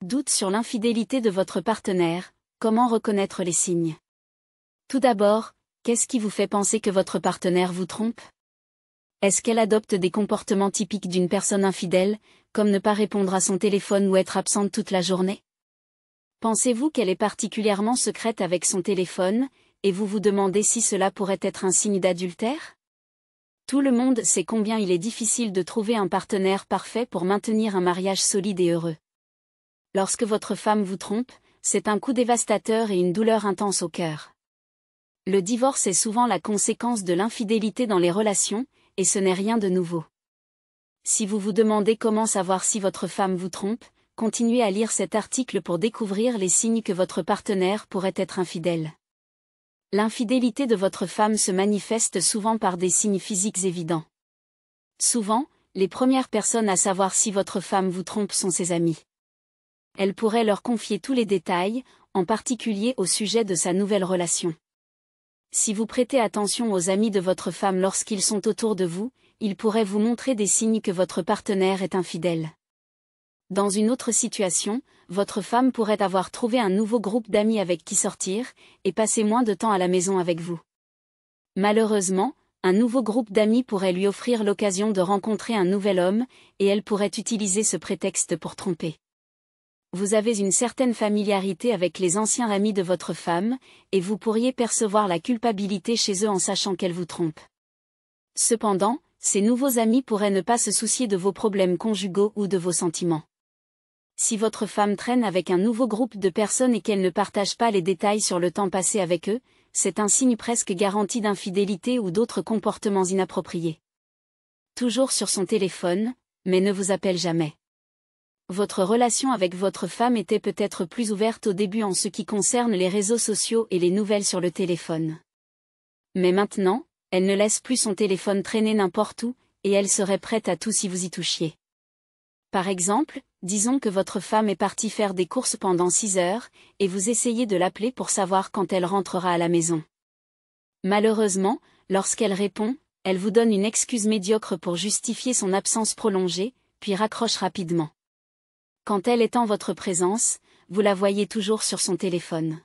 Doute sur l'infidélité de votre partenaire, comment reconnaître les signes? Tout d'abord, qu'est-ce qui vous fait penser que votre partenaire vous trompe? Est-ce qu'elle adopte des comportements typiques d'une personne infidèle, comme ne pas répondre à son téléphone ou être absente toute la journée? Pensez-vous qu'elle est particulièrement secrète avec son téléphone, et vous vous demandez si cela pourrait être un signe d'adultère? Tout le monde sait combien il est difficile de trouver un partenaire parfait pour maintenir un mariage solide et heureux. Lorsque votre femme vous trompe, c'est un coup dévastateur et une douleur intense au cœur. Le divorce est souvent la conséquence de l'infidélité dans les relations, et ce n'est rien de nouveau. Si vous vous demandez comment savoir si votre femme vous trompe, continuez à lire cet article pour découvrir les signes que votre partenaire pourrait être infidèle. L'infidélité de votre femme se manifeste souvent par des signes physiques évidents. Souvent, les premières personnes à savoir si votre femme vous trompe sont ses amis. Elle pourrait leur confier tous les détails, en particulier au sujet de sa nouvelle relation. Si vous prêtez attention aux amis de votre femme lorsqu'ils sont autour de vous, ils pourraient vous montrer des signes que votre partenaire est infidèle. Dans une autre situation, votre femme pourrait avoir trouvé un nouveau groupe d'amis avec qui sortir, et passer moins de temps à la maison avec vous. Malheureusement, un nouveau groupe d'amis pourrait lui offrir l'occasion de rencontrer un nouvel homme, et elle pourrait utiliser ce prétexte pour tromper. Vous avez une certaine familiarité avec les anciens amis de votre femme, et vous pourriez percevoir la culpabilité chez eux en sachant qu'elle vous trompe. Cependant, ces nouveaux amis pourraient ne pas se soucier de vos problèmes conjugaux ou de vos sentiments. Si votre femme traîne avec un nouveau groupe de personnes et qu'elle ne partage pas les détails sur le temps passé avec eux, c'est un signe presque garanti d'infidélité ou d'autres comportements inappropriés. Toujours sur son téléphone, mais ne vous appelle jamais. Votre relation avec votre femme était peut-être plus ouverte au début en ce qui concerne les réseaux sociaux et les nouvelles sur le téléphone. Mais maintenant, elle ne laisse plus son téléphone traîner n'importe où, et elle serait prête à tout si vous y touchiez. Par exemple, disons que votre femme est partie faire des courses pendant 6 heures, et vous essayez de l'appeler pour savoir quand elle rentrera à la maison. Malheureusement, lorsqu'elle répond, elle vous donne une excuse médiocre pour justifier son absence prolongée, puis raccroche rapidement. Quand elle est en votre présence, vous la voyez toujours sur son téléphone.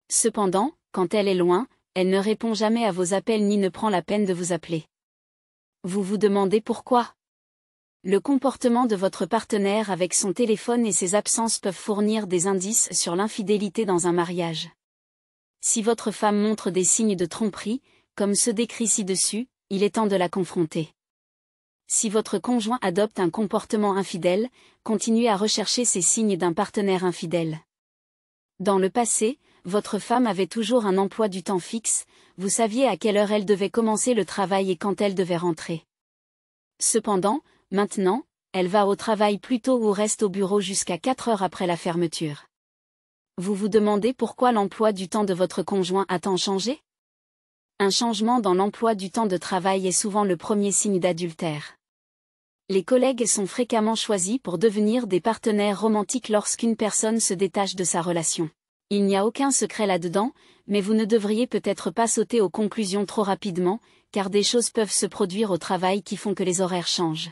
Cependant, quand elle est loin, elle ne répond jamais à vos appels ni ne prend la peine de vous appeler. Vous vous demandez pourquoi? Le comportement de votre partenaire avec son téléphone et ses absences peuvent fournir des indices sur l'infidélité dans un mariage. Si votre femme montre des signes de tromperie, comme ceux décrits ci-dessus, il est temps de la confronter. Si votre conjoint adopte un comportement infidèle, continuez à rechercher ces signes d'un partenaire infidèle. Dans le passé, votre femme avait toujours un emploi du temps fixe, vous saviez à quelle heure elle devait commencer le travail et quand elle devait rentrer. Cependant, maintenant, elle va au travail plus tôt ou reste au bureau jusqu'à 4 heures après la fermeture. Vous vous demandez pourquoi l'emploi du temps de votre conjoint a tant changé? Un changement dans l'emploi du temps de travail est souvent le premier signe d'adultère. Les collègues sont fréquemment choisis pour devenir des partenaires romantiques lorsqu'une personne se détache de sa relation. Il n'y a aucun secret là-dedans, mais vous ne devriez peut-être pas sauter aux conclusions trop rapidement, car des choses peuvent se produire au travail qui font que les horaires changent.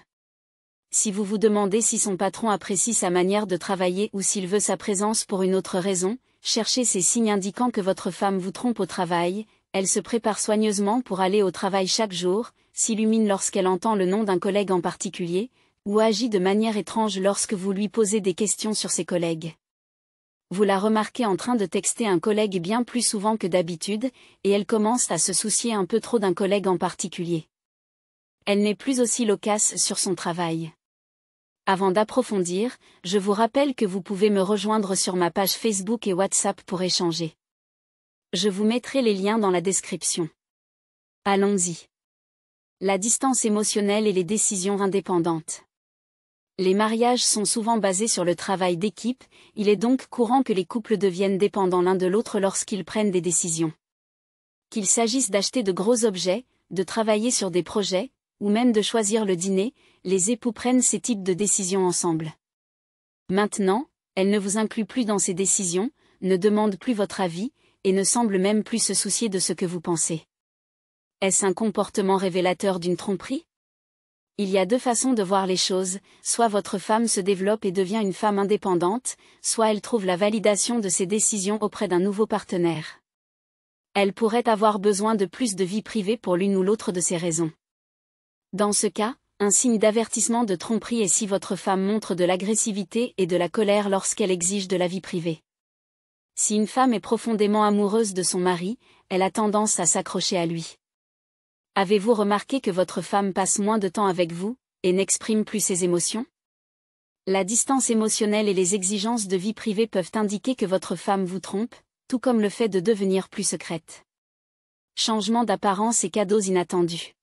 Si vous vous demandez si son patron apprécie sa manière de travailler ou s'il veut sa présence pour une autre raison, cherchez ces signes indiquant que votre femme vous trompe au travail. Elle se prépare soigneusement pour aller au travail chaque jour, s'illumine lorsqu'elle entend le nom d'un collègue en particulier, ou agit de manière étrange lorsque vous lui posez des questions sur ses collègues. Vous la remarquez en train de texter un collègue bien plus souvent que d'habitude, et elle commence à se soucier un peu trop d'un collègue en particulier. Elle n'est plus aussi loquace sur son travail. Avant d'approfondir, je vous rappelle que vous pouvez me rejoindre sur ma page Facebook et WhatsApp pour échanger. Je vous mettrai les liens dans la description. Allons-y. La distance émotionnelle et les décisions indépendantes. Les mariages sont souvent basés sur le travail d'équipe, il est donc courant que les couples deviennent dépendants l'un de l'autre lorsqu'ils prennent des décisions. Qu'il s'agisse d'acheter de gros objets, de travailler sur des projets, ou même de choisir le dîner, les époux prennent ces types de décisions ensemble. Maintenant, elle ne vous inclut plus dans ces décisions, ne demande plus votre avis, et ne semble même plus se soucier de ce que vous pensez. Est-ce un comportement révélateur d'une tromperie? Il y a deux façons de voir les choses, soit votre femme se développe et devient une femme indépendante, soit elle trouve la validation de ses décisions auprès d'un nouveau partenaire. Elle pourrait avoir besoin de plus de vie privée pour l'une ou l'autre de ces raisons. Dans ce cas, un signe d'avertissement de tromperie est si votre femme montre de l'agressivité et de la colère lorsqu'elle exige de la vie privée. Si une femme est profondément amoureuse de son mari, elle a tendance à s'accrocher à lui. Avez-vous remarqué que votre femme passe moins de temps avec vous, et n'exprime plus ses émotions? La distance émotionnelle et les exigences de vie privée peuvent indiquer que votre femme vous trompe, tout comme le fait de devenir plus secrète. Changement d'apparence et cadeaux inattendus.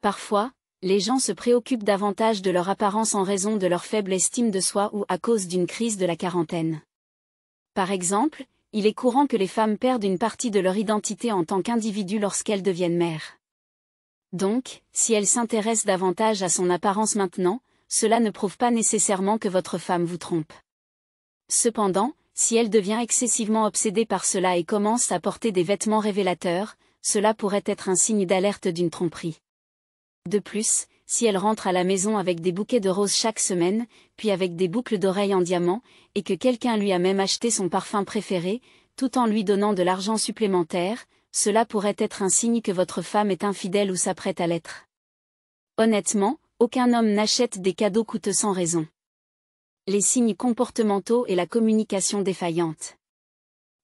Parfois, les gens se préoccupent davantage de leur apparence en raison de leur faible estime de soi ou à cause d'une crise de la quarantaine. Par exemple, il est courant que les femmes perdent une partie de leur identité en tant qu'individu lorsqu'elles deviennent mères. Donc, si elle s'intéresse davantage à son apparence maintenant, cela ne prouve pas nécessairement que votre femme vous trompe. Cependant, si elle devient excessivement obsédée par cela et commence à porter des vêtements révélateurs, cela pourrait être un signe d'alerte d'une tromperie. De plus, si elle rentre à la maison avec des bouquets de roses chaque semaine, puis avec des boucles d'oreilles en diamant, et que quelqu'un lui a même acheté son parfum préféré, tout en lui donnant de l'argent supplémentaire, cela pourrait être un signe que votre femme est infidèle ou s'apprête à l'être. Honnêtement, aucun homme n'achète des cadeaux coûteux sans raison. Les signes comportementaux et la communication défaillante.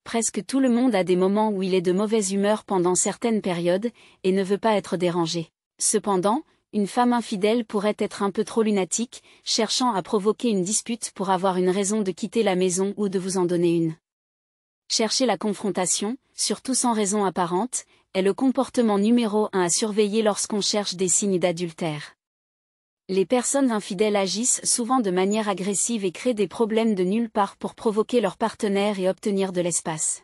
Presque tout le monde a des moments où il est de mauvaise humeur pendant certaines périodes, et ne veut pas être dérangé. Cependant, une femme infidèle pourrait être un peu trop lunatique, cherchant à provoquer une dispute pour avoir une raison de quitter la maison ou de vous en donner une. Chercher la confrontation, surtout sans raison apparente, est le comportement numéro 1 à surveiller lorsqu'on cherche des signes d'adultère. Les personnes infidèles agissent souvent de manière agressive et créent des problèmes de nulle part pour provoquer leur partenaire et obtenir de l'espace.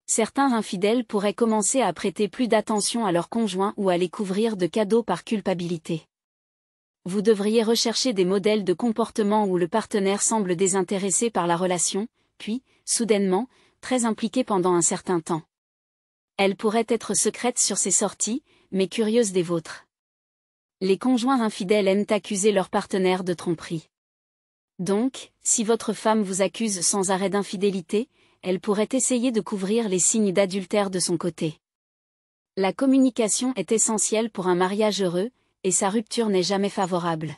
Certains infidèles pourraient commencer à prêter plus d'attention à leur conjoint ou à les couvrir de cadeaux par culpabilité. Vous devriez rechercher des modèles de comportement où le partenaire semble désintéressé par la relation, puis, soudainement, très impliqué pendant un certain temps. Elle pourrait être secrète sur ses sorties, mais curieuse des vôtres. Les conjoints infidèles aiment accuser leur partenaire de tromperie. Donc, si votre femme vous accuse sans arrêt d'infidélité, elle pourrait essayer de couvrir les signes d'adultère de son côté. La communication est essentielle pour un mariage heureux, et sa rupture n'est jamais favorable.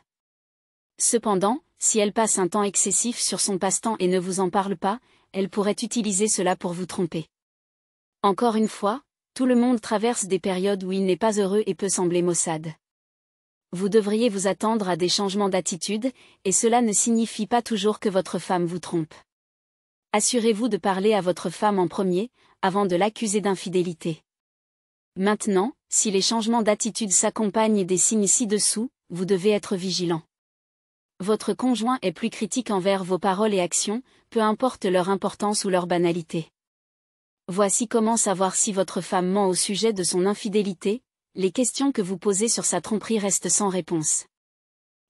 Cependant, si elle passe un temps excessif sur son passe-temps et ne vous en parle pas, elle pourrait utiliser cela pour vous tromper. Encore une fois, tout le monde traverse des périodes où il n'est pas heureux et peut sembler maussade. Vous devriez vous attendre à des changements d'attitude, et cela ne signifie pas toujours que votre femme vous trompe. Assurez-vous de parler à votre femme en premier, avant de l'accuser d'infidélité. Maintenant, si les changements d'attitude s'accompagnent des signes ci-dessous, vous devez être vigilant. Votre conjoint est plus critique envers vos paroles et actions, peu importe leur importance ou leur banalité. Voici comment savoir si votre femme ment au sujet de son infidélité. Les questions que vous posez sur sa tromperie restent sans réponse.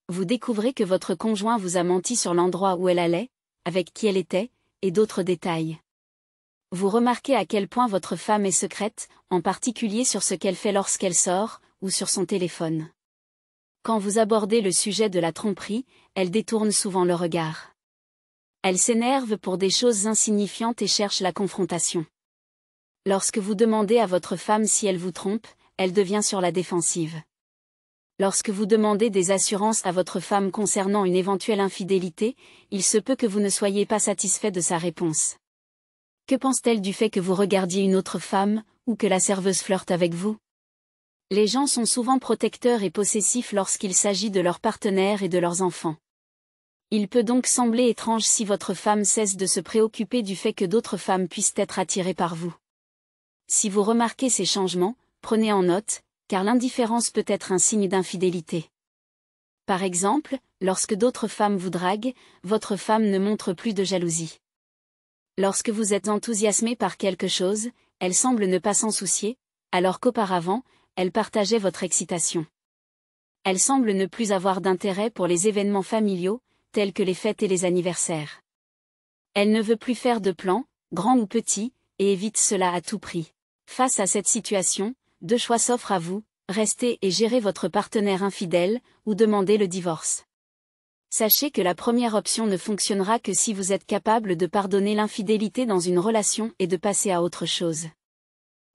Vous découvrez que votre conjoint vous a menti sur l'endroit où elle allait, avec qui elle était, et d'autres détails. Vous remarquez à quel point votre femme est secrète, en particulier sur ce qu'elle fait lorsqu'elle sort, ou sur son téléphone. Quand vous abordez le sujet de la tromperie, elle détourne souvent le regard. Elle s'énerve pour des choses insignifiantes et cherche la confrontation. Lorsque vous demandez à votre femme si elle vous trompe, elle devient sur la défensive. Lorsque vous demandez des assurances à votre femme concernant une éventuelle infidélité, il se peut que vous ne soyez pas satisfait de sa réponse. Que pense-t-elle du fait que vous regardiez une autre femme, ou que la serveuse flirte avec vous? Les gens sont souvent protecteurs et possessifs lorsqu'il s'agit de leurs partenaires et de leurs enfants. Il peut donc sembler étrange si votre femme cesse de se préoccuper du fait que d'autres femmes puissent être attirées par vous. Si vous remarquez ces changements, prenez en note, car l'indifférence peut être un signe d'infidélité. Par exemple, lorsque d'autres femmes vous draguent, votre femme ne montre plus de jalousie. Lorsque vous êtes enthousiasmé par quelque chose, elle semble ne pas s'en soucier, alors qu'auparavant, elle partageait votre excitation. Elle semble ne plus avoir d'intérêt pour les événements familiaux, tels que les fêtes et les anniversaires. Elle ne veut plus faire de plans, grands ou petits, et évite cela à tout prix. Face à cette situation, deux choix s'offrent à vous, restez et gérez votre partenaire infidèle, ou demandez le divorce. Sachez que la première option ne fonctionnera que si vous êtes capable de pardonner l'infidélité dans une relation et de passer à autre chose.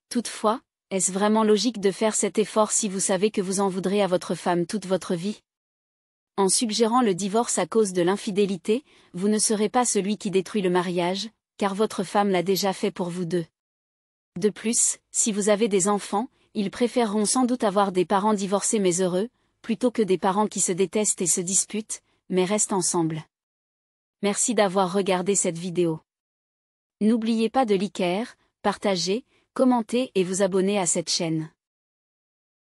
Toutefois, est-ce vraiment logique de faire cet effort si vous savez que vous en voudrez à votre femme toute votre vie? En suggérant le divorce à cause de l'infidélité, vous ne serez pas celui qui détruit le mariage, car votre femme l'a déjà fait pour vous deux. De plus, si vous avez des enfants, ils préféreront sans doute avoir des parents divorcés mais heureux, plutôt que des parents qui se détestent et se disputent, mais restent ensemble. Merci d'avoir regardé cette vidéo. N'oubliez pas de liker, partager, commenter et vous abonner à cette chaîne.